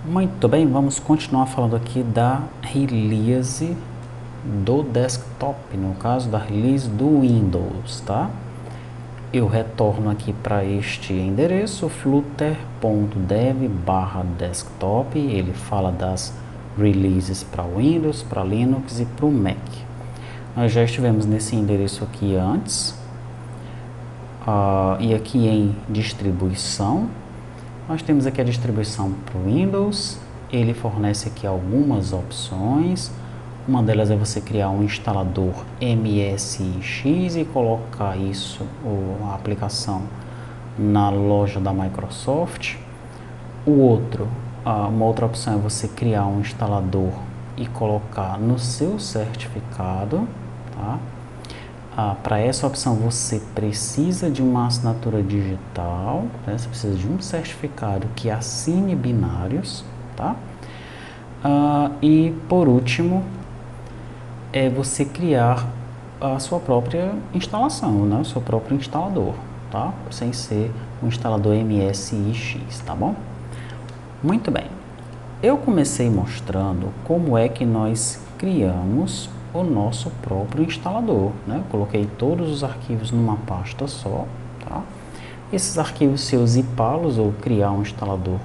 Muito bem, vamos continuar falando aqui da release do desktop, no caso da release do Windows, tá? Eu retorno aqui para este endereço, flutter.dev/desktop, ele fala das releases para Windows, para Linux e para o Mac. Nós já estivemos nesse endereço aqui antes, e aqui em distribuição, nós temos aqui a distribuição para o Windows, ele fornece aqui algumas opções. Uma delas é você criar um instalador MSX e colocar a aplicação na loja da Microsoft. Uma outra opção é você criar um instalador e colocar no seu certificado, tá? Para essa opção você precisa de uma assinatura digital, né? Você precisa de um certificado que assine binários, tá? E por último, é você criar a sua própria instalação, né? O seu próprio instalador, tá? Sem ser um instalador MSX, tá bom? Muito bem. Eu comecei mostrando como é que nós criamos o nosso próprio instalador, né? Eu coloquei todos os arquivos numa pasta só, tá? Esses arquivos, se eu zipá-los ou criar um instalador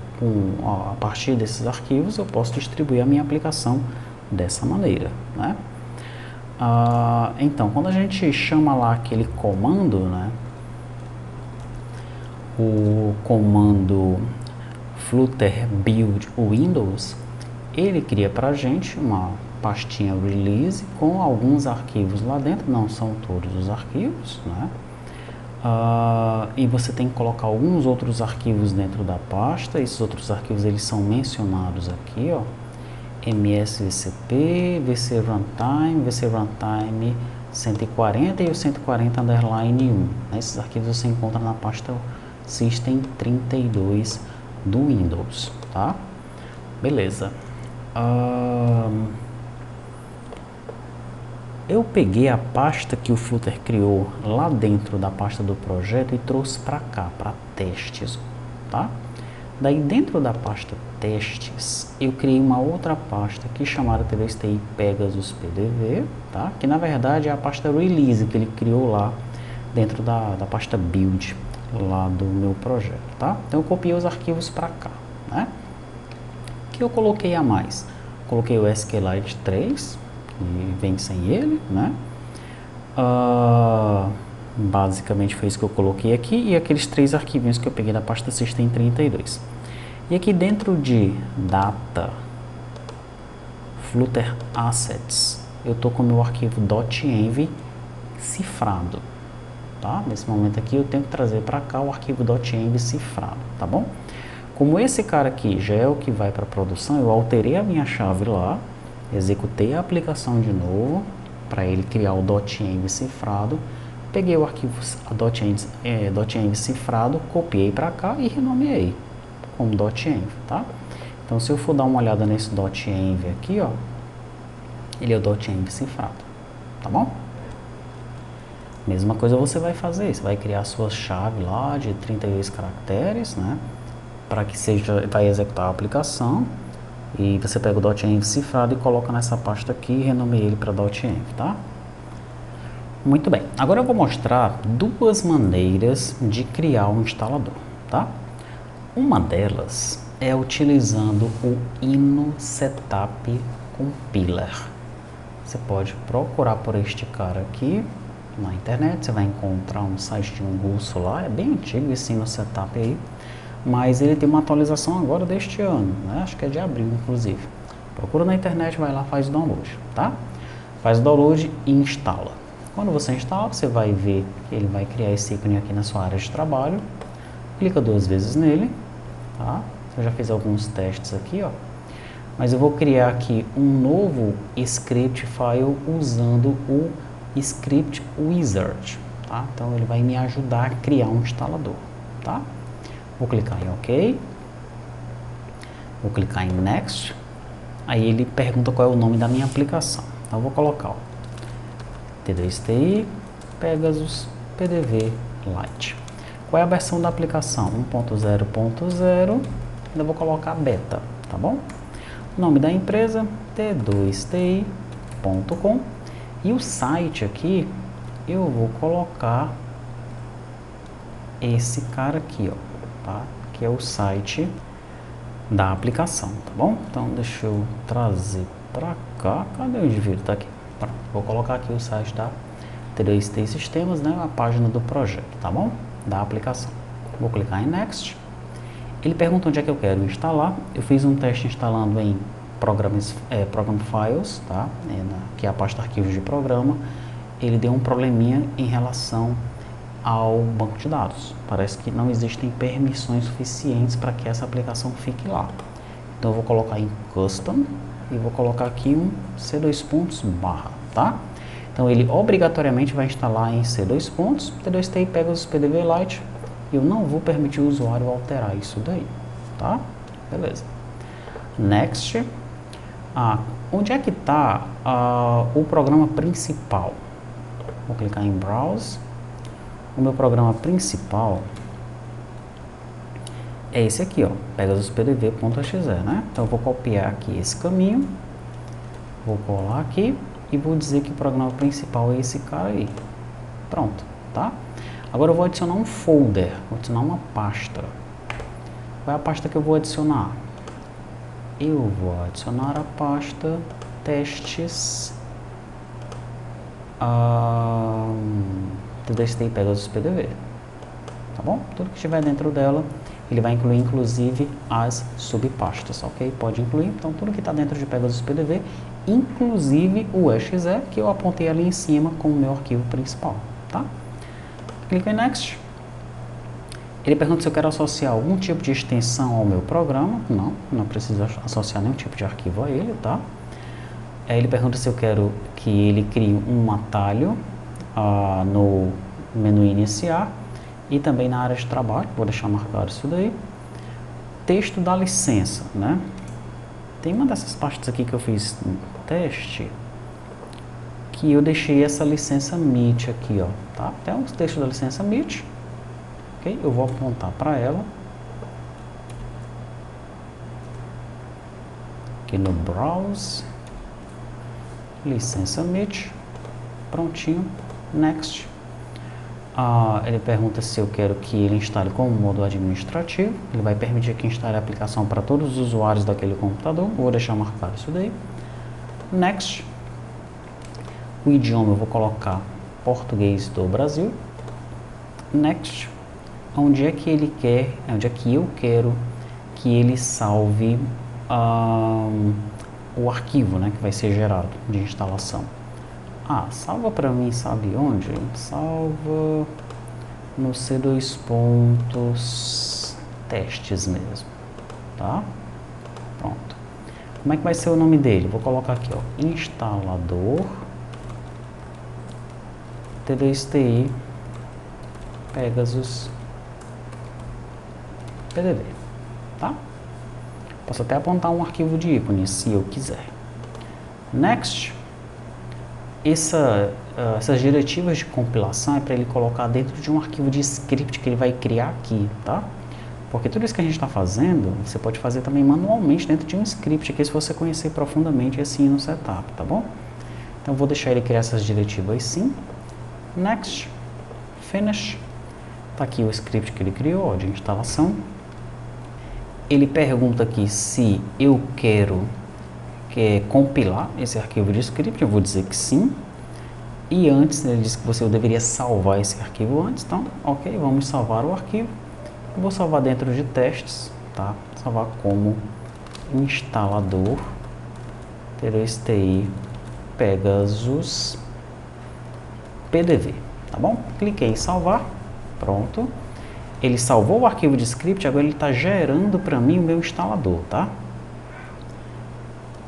a partir desses arquivos, eu posso distribuir a minha aplicação dessa maneira, né? Então, quando a gente chama lá aquele comando, né? O comando flutter build Windows, ele cria para a gente uma pastinha release com alguns arquivos lá dentro, não são todos os arquivos, né? E você tem que colocar alguns outros arquivos dentro da pasta. Esses outros arquivos eles são mencionados aqui, ó, msvcp, vcruntime 140 e o 140_1. Esses arquivos você encontra na pasta System32 do Windows, tá? Beleza. Eu peguei a pasta que o Flutter criou lá dentro da pasta do projeto e trouxe para cá, para testes, tá? Daí dentro da pasta testes, eu criei uma outra pasta aqui chamada TDSTI Pegasus PDV, tá? Que na verdade é a pasta release que ele criou lá dentro da pasta build lá do meu projeto, tá? Então eu copiei os arquivos para cá, né? O que eu coloquei a mais? Coloquei o SQLite 3, que vem sem ele, né? Basicamente foi isso que eu coloquei aqui, e aqueles 3 arquivinhos que eu peguei da pasta System32. E aqui dentro de Data, Flutter Assets, eu estou com o meu arquivo .env cifrado, tá? Nesse momento aqui eu tenho que trazer para cá o arquivo .env cifrado, tá bom? Como esse cara aqui já é o que vai para produção, eu alterei a minha chave lá, executei a aplicação de novo para ele criar o .env cifrado, peguei o arquivo .env cifrado, copiei para cá e renomeei como .env, tá? Então se eu for dar uma olhada nesse .env aqui, ó, ele é o .env cifrado, tá bom? Mesma coisa você vai fazer, você vai criar a sua chave lá de 32 caracteres, né? Para que vai executar a aplicação, e você pega o .env cifrado e coloca nessa pasta aqui e renomeia ele para .env, tá? Muito bem, agora eu vou mostrar 2 maneiras de criar um instalador, tá? Uma delas é utilizando o Inno Setup Compiler. Você pode procurar por este cara aqui na internet, você vai encontrar um site de um russo lá, é bem antigo esse Inno Setup aí, mas ele tem uma atualização agora deste ano, né? Acho que é de abril, inclusive. Procura na internet, vai lá, faz o download, tá? Faz o download e instala. Quando você instala, você vai ver que ele vai criar esse ícone aqui na sua área de trabalho. Clica 2 vezes nele, tá? Eu já fiz alguns testes aqui, ó. Mas eu vou criar aqui um novo script file usando o Script Wizard, tá? Então ele vai me ajudar a criar um instalador, tá? Vou clicar em OK, vou clicar em Next, aí ele pergunta qual é o nome da minha aplicação. Então eu vou colocar, ó, TDSTI Pegasus PDV Lite. Qual é a versão da aplicação? 1.0.0, ainda vou colocar beta, tá bom? Nome da empresa, t2ti.com, e o site aqui, eu vou colocar esse cara aqui, ó, tá? Que é o site da aplicação, tá bom? Então, deixa eu trazer pra cá, cadê o indivíduo? Tá aqui. Pronto. Vou colocar aqui o site da T2TI Sistemas, né? A página do projeto, tá bom? Da aplicação. Vou clicar em Next. Ele pergunta onde é que eu quero instalar. Eu fiz um teste instalando em Program Files, tá? Que é a pasta arquivos de programa. Ele deu um probleminha em relação ao banco de dados. Parece que não existem permissões suficientes para que essa aplicação fique lá. Então eu vou colocar em Custom e vou colocar aqui um C2 tá? Então ele obrigatoriamente vai instalar em C2 T2TI pega os PDVLite. Eu não vou permitir o usuário alterar isso daí, tá? Beleza. Next. Onde é que está o programa principal? Vou clicar em Browse. O meu programa principal é esse aqui, ó, PegasusPDV.exe, né? Então eu vou copiar aqui esse caminho, vou colar aqui e vou dizer que o programa principal é esse cara aí. Pronto, tá? Agora eu vou adicionar um folder, vou adicionar uma pasta. Qual é a pasta que eu vou adicionar? Eu vou adicionar a pasta testes T2TI PegasusPDV, tá bom? Tudo que estiver dentro dela, ele vai incluir inclusive as subpastas, ok? Pode incluir, então tudo que está dentro de PegasusPDV, inclusive o exe que eu apontei ali em cima como meu arquivo principal, tá? Clica em Next. Ele pergunta se eu quero associar algum tipo de extensão ao meu programa. Não preciso associar nenhum tipo de arquivo a ele, tá? Aí ele pergunta se eu quero que ele crie um atalho no menu iniciar e também na área de trabalho. Vou deixar marcado isso daí. Texto da licença, né? Tem uma dessas pastas aqui que eu fiz no teste que eu deixei essa licença MIT aqui, ó, tá? Tem uns textos da licença MIT, ok? Eu vou apontar para ela aqui no Browse, licença MIT, prontinho, Next. Ele pergunta se eu quero que ele instale como modo administrativo. Ele vai permitir que instale a aplicação para todos os usuários daquele computador. Vou deixar marcado isso daí. Next. O idioma eu vou colocar português do Brasil. Next. Onde é que ele quer, onde é que eu quero que ele salve o arquivo, né, que vai ser gerado de instalação. Salva para mim, sabe onde? Salva no C2 testes mesmo, tá? Pronto. Como é que vai ser o nome dele? Vou colocar aqui, ó, instalador T2TI Pegasus PDV, tá? Posso até apontar um arquivo de ícone, se eu quiser. Next. Essas diretivas de compilação é para ele colocar dentro de um arquivo de script que ele vai criar aqui, tá? Porque tudo isso que a gente está fazendo, você pode fazer também manualmente dentro de um script aqui, se você conhecer profundamente esse no setup, tá bom? Então, vou deixar ele criar essas diretivas sim. Next. Finish. Tá aqui o script que ele criou, ó, de instalação. Ele pergunta aqui se eu quero compilar esse arquivo de script. Eu vou dizer que sim. E antes, ele disse que eu deveria salvar esse arquivo antes. Então, ok, vamos salvar o arquivo. Eu vou salvar dentro de testes, tá? Salvar como instalador T2TI Pegasus PDV, tá bom? Cliquei em salvar, pronto. Ele salvou o arquivo de script, agora ele está gerando para mim o meu instalador, tá?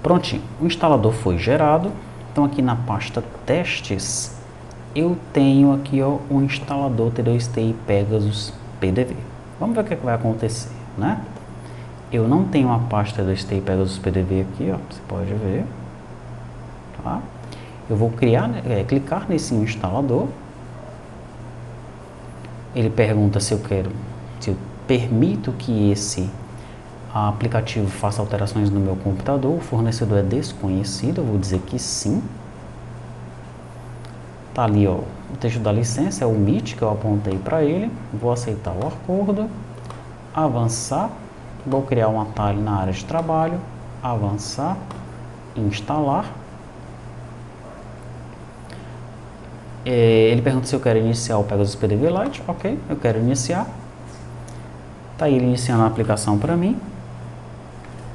Prontinho, o instalador foi gerado. Então aqui na pasta testes, eu tenho aqui, ó, o instalador T2TI Pegasus PDV. Vamos ver o que vai acontecer, né? Eu não tenho a pasta T2TI Pegasus PDV aqui, ó, você pode ver, tá? Eu vou clicar nesse instalador. Ele pergunta se eu permito que esse aplicativo faça alterações no meu computador, o fornecedor é desconhecido, eu vou dizer que sim. Tá ali, ó, o texto da licença é o MIT que eu apontei para ele, vou aceitar o acordo, avançar, vou criar um atalho na área de trabalho, avançar, instalar. Ele pergunta se eu quero iniciar o Pegasus PDV Lite, ok, eu quero iniciar. Tá ele iniciando a aplicação para mim.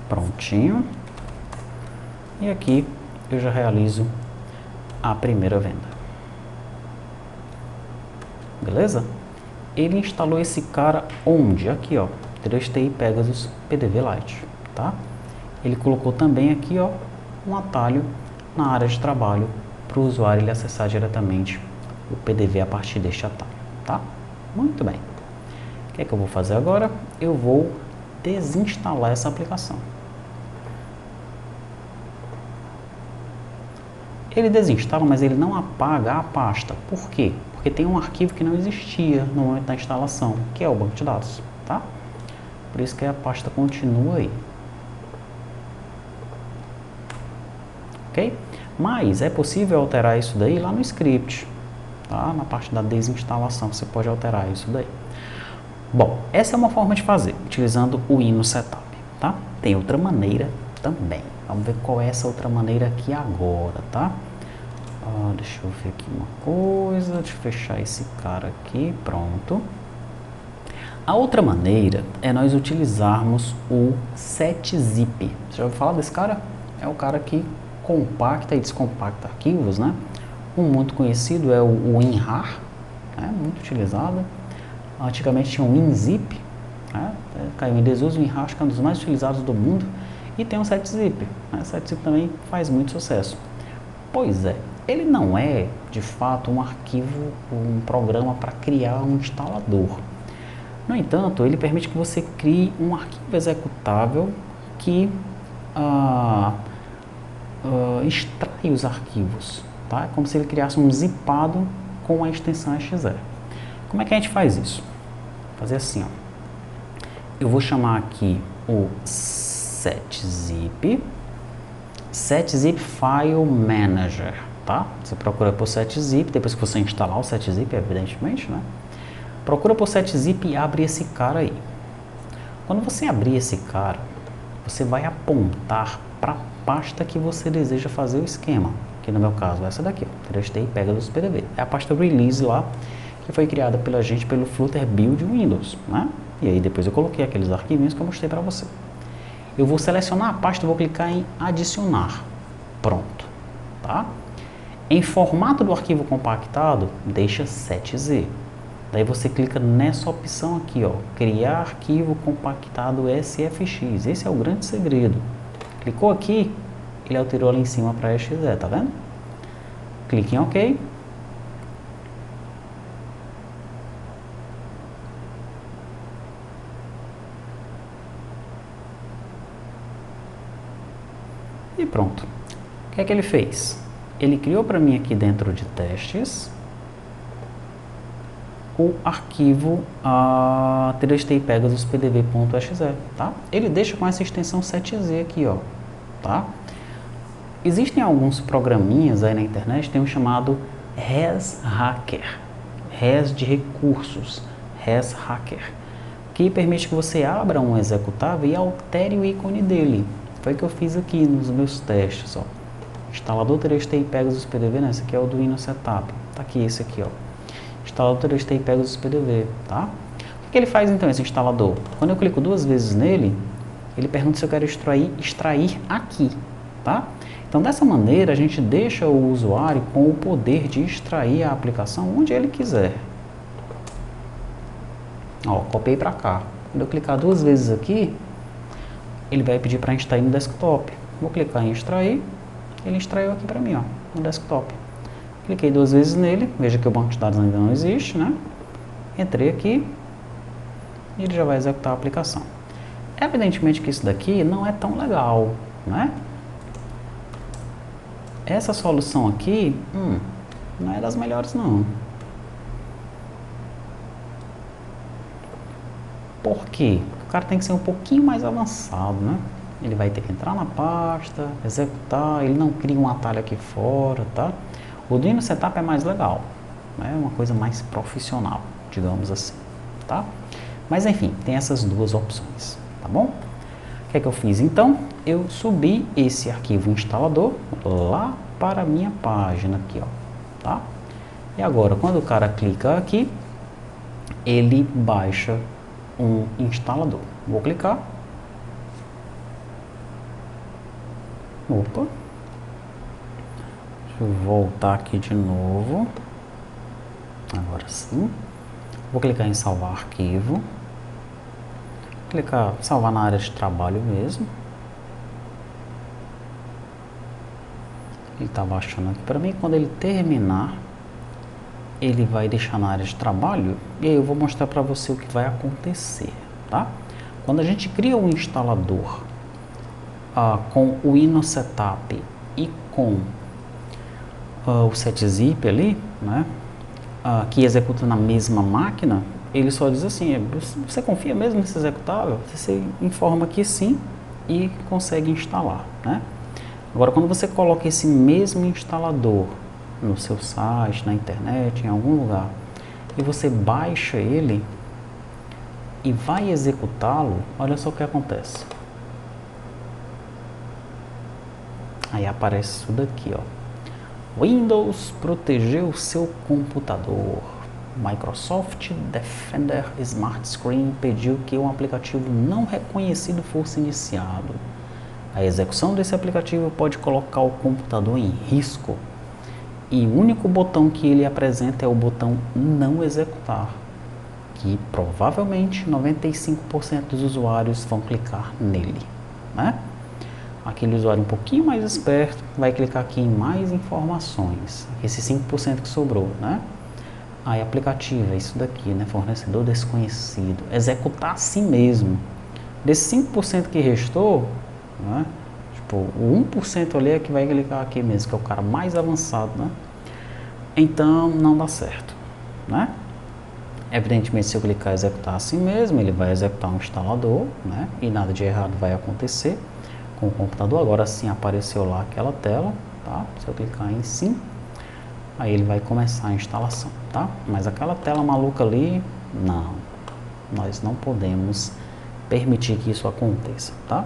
Prontinho. E aqui eu já realizo a primeira venda. Beleza? Ele instalou esse cara onde? Aqui, ó, 3TI Pegasus PDV Lite, tá? Ele colocou também aqui, ó, um atalho na área de trabalho para o usuário ele acessar diretamente o PDV a partir deste atalho, tá? Muito bem. O que é que eu vou fazer agora? Eu vou desinstalar essa aplicação. Ele desinstala, mas ele não apaga a pasta. Por quê? Porque tem um arquivo que não existia no momento da instalação, que é o banco de dados, tá? Por isso que a pasta continua aí. Ok? Mas é possível alterar isso daí lá no script, tá? Na parte da desinstalação você pode alterar isso daí. Bom, essa é uma forma de fazer, utilizando o Ino Setup, tá? Tem outra maneira também. Vamos ver qual é essa outra maneira aqui agora, tá? Deixa eu ver aqui uma coisa, deixa eu fechar esse cara aqui, pronto. A outra maneira é nós utilizarmos o setzip. Você já ouviu falar desse cara? É o cara que compacta e descompacta arquivos, né? Um muito conhecido é o WinRAR, né? Muito utilizado. Antigamente tinha o WinZip, né? Caiu em desuso. O WinRAR acho que é um dos mais utilizados do mundo. E tem o setzip, né? O setzip também faz muito sucesso. Pois é, ele não é de fato um arquivo, um programa para criar um instalador. No entanto, ele permite que você crie um arquivo executável que extrai os arquivos, tá? É como se ele criasse um zipado com a extensão exe. Como é que a gente faz isso? Vou fazer assim, ó. Eu vou chamar aqui o setzip File Manager, tá? Você procura por setzip, depois que você instalar o setzip, evidentemente, né? Procura por setzip e abre esse cara aí. Quando você abrir esse cara, você vai apontar para a pasta que você deseja fazer o esquema. Que no meu caso é essa daqui, ó, 3TI Pegasus PDV. É a pasta Release lá, que foi criada pela gente pelo Flutter Build Windows, né? E aí depois eu coloquei aqueles arquivinhos que eu mostrei para você. Eu vou selecionar a pasta, vou clicar em adicionar. Pronto, tá? Em formato do arquivo compactado, deixa setz. Daí você clica nessa opção aqui, ó, criar arquivo compactado SFX. Esse é o grande segredo. Clicou aqui, ele alterou ali em cima para exe, tá vendo? Clique em OK. E pronto. O que é que ele fez? Ele criou para mim aqui dentro de testes o arquivo 3TI Pegasus pdv.exe, tá? Ele deixa com essa extensão setz aqui, ó, tá? Existem alguns programinhas aí na internet, tem um chamado ResHacker, Res de recursos, ResHacker, que permite que você abra um executável e altere o ícone dele. Foi o que eu fiz aqui nos meus testes, ó. Instalador 3TI Pegasus PDV, né? Esse aqui é o do Ino Setup, tá aqui esse aqui, ó. Instalador 3TI Pegasus PDV, tá? O que ele faz então, esse instalador? Quando eu clico duas vezes nele, ele pergunta se eu quero extrair aqui, tá? Então dessa maneira a gente deixa o usuário com o poder de extrair a aplicação onde ele quiser. Ó, copiei para cá. Quando eu clicar duas vezes aqui, ele vai pedir para extrair no desktop. Vou clicar em extrair, ele extraiu aqui para mim, ó, no desktop. Cliquei duas vezes nele, veja que o banco de dados ainda não existe, né? Entrei aqui e ele já vai executar a aplicação. Evidentemente que isso daqui não é tão legal, né? Essa solução aqui, não é das melhores não. Por quê? O cara tem que ser um pouquinho mais avançado, né? Ele vai ter que entrar na pasta, executar, ele não cria um atalho aqui fora, tá? O do InnoSetup é mais legal, né? Uma coisa mais profissional, digamos assim, tá? Mas enfim, tem essas duas opções, tá bom? O que é que eu fiz então? Eu subi esse arquivo instalador lá para a minha página aqui, ó, tá? E agora, quando o cara clica aqui, ele baixa um instalador. Vou clicar. Opa. Deixa eu voltar aqui de novo. Agora sim. Vou clicar em salvar arquivo. Clicar salvar na área de trabalho mesmo. Ele está baixando aqui para mim. Quando ele terminar, ele vai deixar na área de trabalho. E aí eu vou mostrar para você o que vai acontecer, tá? Quando a gente cria um instalador com o InnoSetup e com o setzip ali, né, que executa na mesma máquina, ele só diz assim, você confia mesmo nesse executável? Você informa que sim e consegue instalar, né? Agora, quando você coloca esse mesmo instalador no seu site, na internet, em algum lugar, e você baixa ele e vai executá-lo, olha só o que acontece. Aí aparece isso daqui, ó. Windows protegeu seu computador. Microsoft Defender Smart Screen pediu que um aplicativo não reconhecido fosse iniciado. A execução desse aplicativo pode colocar o computador em risco. E o único botão que ele apresenta é o botão não executar, que provavelmente 95% dos usuários vão clicar nele, né? Aquele usuário um pouquinho mais esperto vai clicar aqui em mais informações, esse 5% que sobrou, né? Aí aplicativo, é isso daqui, né? Fornecedor desconhecido, executar a si mesmo. Desse 5% que restou, né? Tipo, o 1% ali é que vai clicar aqui mesmo, que é o cara mais avançado, né? Então não dá certo, né? Evidentemente, se eu clicar em executar a si mesmo, ele vai executar um instalador, né? E nada de errado vai acontecer com o computador. Agora sim apareceu lá aquela tela, tá? Se eu clicar em sim, aí ele vai começar a instalação, tá? Mas aquela tela maluca ali, não, nós não podemos permitir que isso aconteça, tá?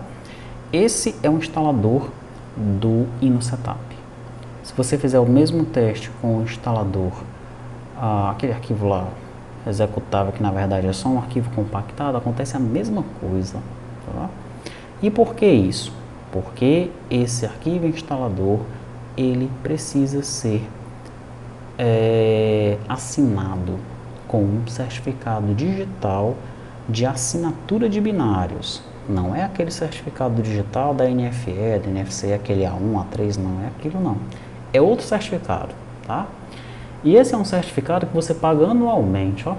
Esse é um instalador do InnoSetup. Se você fizer o mesmo teste com o instalador, aquele arquivo lá executável, que na verdade é só um arquivo compactado, acontece a mesma coisa, tá? E por que isso? Porque esse arquivo instalador, ele precisa ser assinado com um certificado digital de assinatura de binários. Não é aquele certificado digital da NFE, da NFC, aquele A1, A3, não é aquilo não. É outro certificado, tá? E esse é um certificado que você paga anualmente, ó.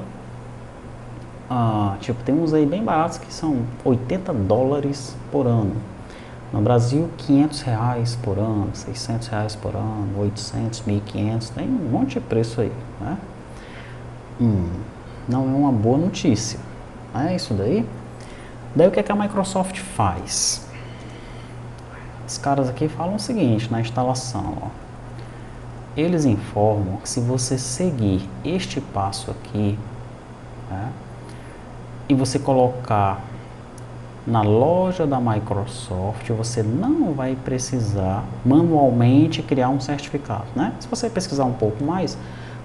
Tipo, tem uns aí bem baratos que são $80 por ano. No Brasil, R$500 por ano, R$600 por ano, 800, 1.500, tem um monte de preço aí, né? Não é uma boa notícia, é isso daí. Daí o que é que a Microsoft faz? Os caras aqui falam o seguinte na instalação, ó. Eles informam que se você seguir este passo aqui, né, e você colocar na loja da Microsoft, você não vai precisar manualmente criar um certificado, né? Se você pesquisar um pouco mais,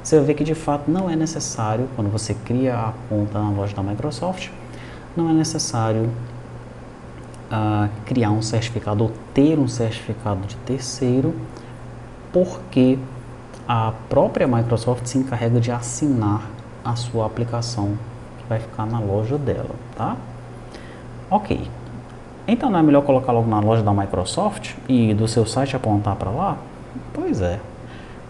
você vai ver que de fato não é necessário, quando você cria a conta na loja da Microsoft, não é necessário criar um certificado ou ter um certificado de terceiro, porque a própria Microsoft se encarrega de assinar a sua aplicação que vai ficar na loja dela, tá? Ok. Então não é melhor colocar logo na loja da Microsoft e do seu site apontar para lá? Pois é.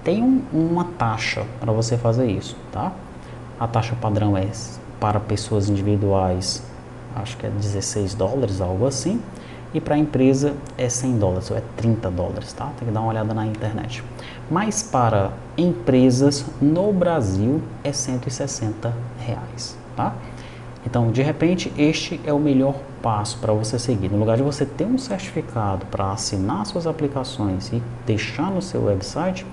Tem uma taxa para você fazer isso, tá? A taxa padrão é para pessoas individuais, acho que é $16, algo assim. E para a empresa é $100 ou é $30, tá? Tem que dar uma olhada na internet. Mas para empresas no Brasil é R$160, tá? Então, de repente, este é o melhor passo para você seguir. No lugar de você ter um certificado para assinar suas aplicações e deixar no seu website,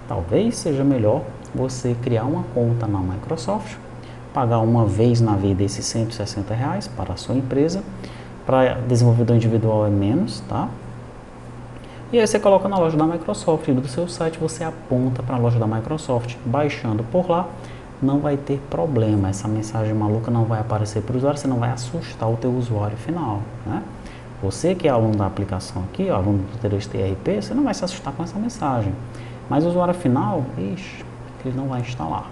talvez seja melhor você criar uma conta na Microsoft, pagar uma vez na vida esses R$ 160 para a sua empresa. Para desenvolvedor individual é menos, tá? E aí você coloca na loja da Microsoft, e do seu site você aponta para a loja da Microsoft, baixando por lá, não vai ter problema, essa mensagem maluca não vai aparecer para o usuário, você não vai assustar o teu usuário final, né? Você que é aluno da aplicação aqui, aluno do T2T ERP, você não vai se assustar com essa mensagem, mas o usuário final, ixi, ele não vai instalar,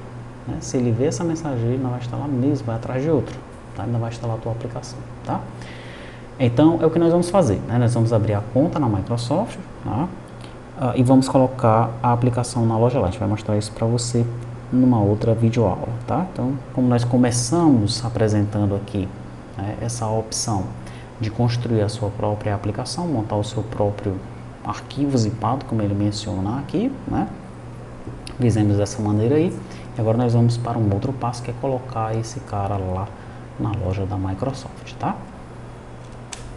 né? Se ele vê essa mensagem, ele não vai instalar mesmo, vai atrás de outro, tá? Ele não vai instalar a tua aplicação, tá? Então, é o que nós vamos fazer, né? Nós vamos abrir a conta na Microsoft, tá? E vamos colocar a aplicação na loja lá. A gente vai mostrar isso para você numa outra videoaula, tá? Então, como nós começamos apresentando aqui, né, essa opção de construir a sua própria aplicação, montar o seu próprio arquivo zipado, como ele menciona aqui, né? Fizemos dessa maneira aí. E agora nós vamos para um outro passo, que é colocar esse cara lá na loja da Microsoft, tá?